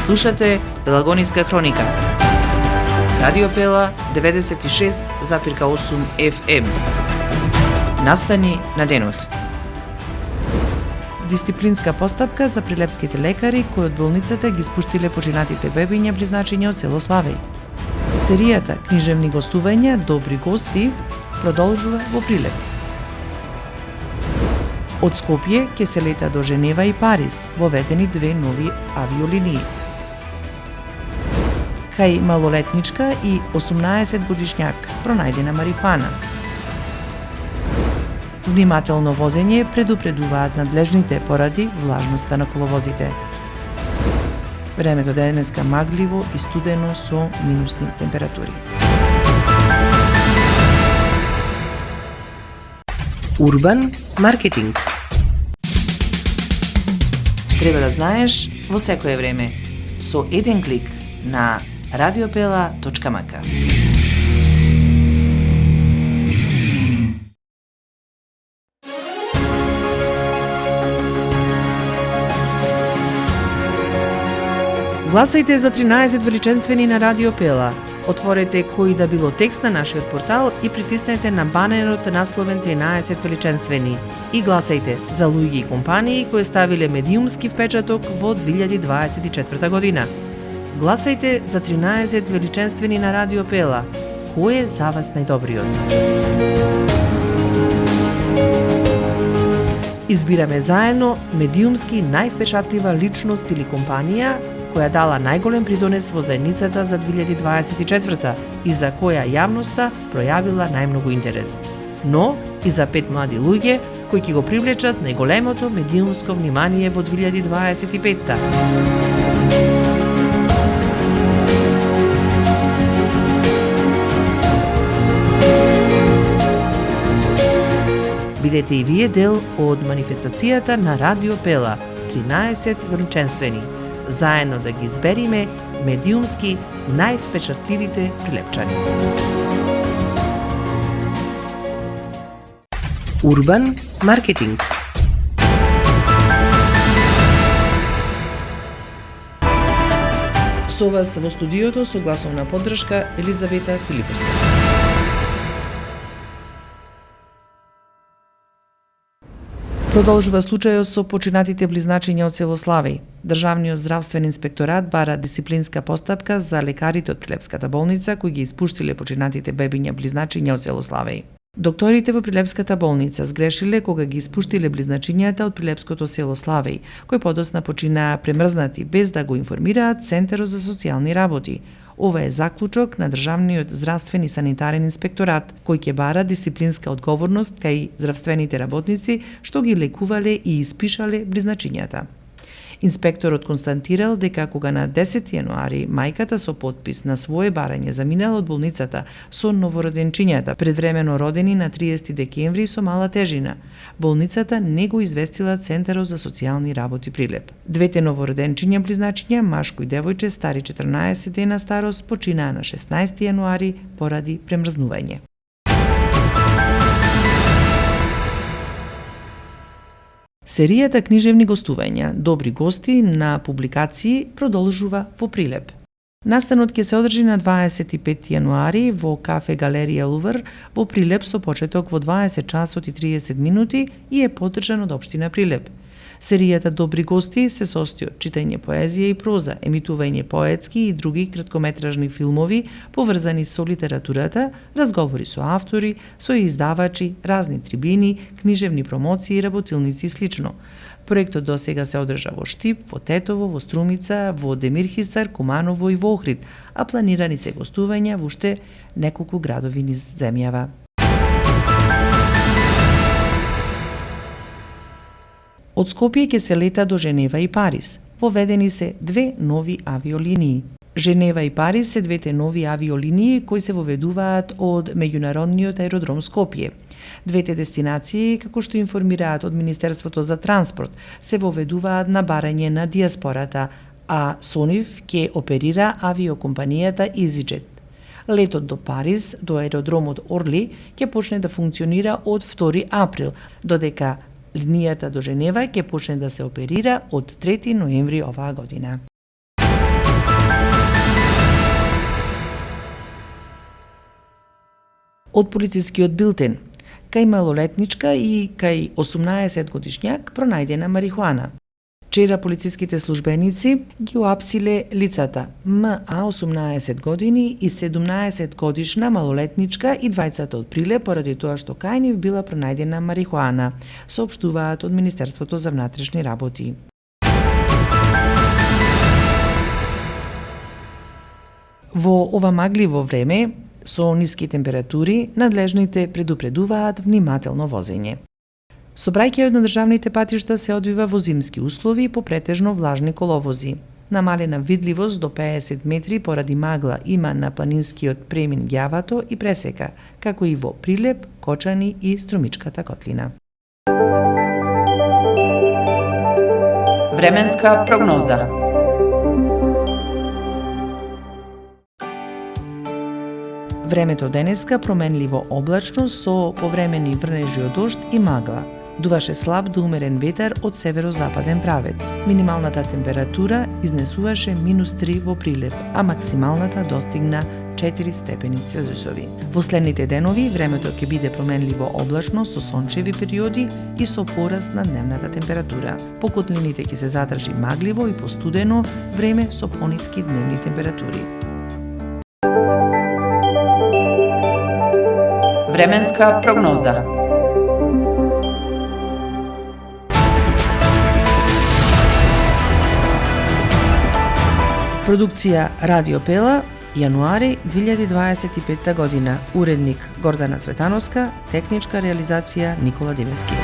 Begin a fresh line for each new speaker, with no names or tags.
Слушате Пелагониска хроника. Радио Пела 96,8 FM. Настани на денот. Дисциплинска постапка за прилепските лекари кои од болницата ги спуштиле починатите бебиња близначиња од село Славеј. Серијата книжевни гостувања Добри гости продолжува во Прилеп. Од Скопје ќе се лета до Женева и Париз, воведени две нови авиолинии. Кај малолетничка и 18 годишњак пронајдена марихуана. Внимателно возење предупредуваат надлежните поради влажноста на коловозите. Времето денеска магливо и студено со минусни температури. Урбан маркетинг. Треба да знаеш во секое време со еден клик на radiopela.mk. Гласајте за 13 величенствени на Радио Пела. Отворете кој да било текст на нашиот портал и притиснете на банерот насловен 13 величенствени. И гласајте за луѓе и компании кои ставиле медиумски впечаток во 2024 година. Гласајте за 13 величенствени на Радио Пела. Кој е за вас најдобриот? Избираме заедно медиумски највпечатлива личност или компанија која дала најголем придонес во заедницата за 2024 и за која јавноста пројавила најмногу интерес. Но и за 5 млади луѓе кои ќе го привлечат најголемото медиумско внимание во 2025-та. Бидете и вие дел од манифестацијата на Радио Пела 13 величенствени. Заедно да ги избериме медиумски највпечатливите прилепчани. Урбан маркетинг. Со вас во студиото со гласовна поддршка Елизавета Филиповска. Продолжува случајот со починатите близначиња од село Славеј. Државниот здравствен инспекторат бара дисциплинска постапка за лекарите од Прилепската болница кои ги испуштиле починатите бебиња близначиња од село Славеј. Докторите во Прилепската болница сгрешиле кога ги испуштиле близначињата од Прилепското село Славеј, кои подосна починаа премрзнати без да го информираат Центарот за социјални работи. Ова е заклучок на Државниот здравствен и санитарен инспекторат, кој ќе бара дисциплинска одговорност кај здравствените работници што ги лекувале и испишале близначињата. Инспекторот констатирал дека кога на 10 јануари мајката со подпис на свое барање заминала од болницата со новороденчињата, предвремено родени на 30 декември со мала тежина, болницата не го известила Центарот за социјални работи Прилеп. Двете новороденчиња близначиња, машко и девојче стари 14 дена старост, починаа на 16 јануари поради премрзнување. Серијата книжевни гостувања Добри гости на публикации продолжува во Прилеп. Настанот ќе се одржи на 25 јануари во кафе Галерија Лувр во Прилеп со почеток во 20 часот и 30 минути и е поддржан од општина Прилеп. Серијата Добри гости се состои од читање поезија и проза, емитување поетски и други краткометражни филмови поврзани со литературата, разговори со автори, со издавачи, разни трибини, книжевни промоции, работилници и слично. Проектот досега се одржа во Штип, во Тетово, во Струмица, во Демирхисар, Куманово и во Охрид, а планирани се гостувања во уште неколку градови низ земјава. Од Скопје ќе се лета до Женева и Париз. Воведени се две нови авиолинии. Женева и Париз се двете нови авиолинии кои се воведуваат од меѓународниот аеродром Скопје. Двете дестинации, како што информираат од Министерството за транспорт, се воведуваат на барање на диаспората, а со нив ќе оперира авиокомпанијата EasyJet. Летот до Париз, до аеродромот Орли, ќе почне да функционира од 2 април, додека линијата до Женева ќе почне да се оперира од 3 ноември оваа година. Од полицискиот билтен, кај малолетничка и кај 18 годишњак пронајдена марихуана. Вчера полициските службеници ги уапсиле лицата МА 18 години и 17 годишна малолетничка и двајцата од Прилеп поради тоа што кај нив била пронајдена марихуана, соопштуваат од Министерството за внатрешни работи. Во ова магливо време, со ниски температури, надлежните предупредуваат внимателно возење. Сообраќајот на државните патишта се одвива во зимски услови по претежно влажни коловози. Намалена видливост до 50 метри поради магла има на планинскиот премин Ѓавато и Пресека, како и во Прилеп, Кочани и Струмичката котлина.
Временска прогноза.
Времето денеска променливо облачно со повремени врнежи од дожд и магла. Дуваше слаб до умерен ветер од северозападен правец. Минималната температура изнесуваше -3 во Прилеп, а максималната достигна 4 степени Целзиусови. Во следните денови времето ќе биде променливо облачно со сончеви периоди и со пораст на дневната температура. По котлините ќе се задржи магливо и постудено време со пониски дневни температури.
Временска прогноза.
Продукција Радио Пела, јануари 2025 година. Уредник Гордана Цветановска, техничка реализација Никола Дивески.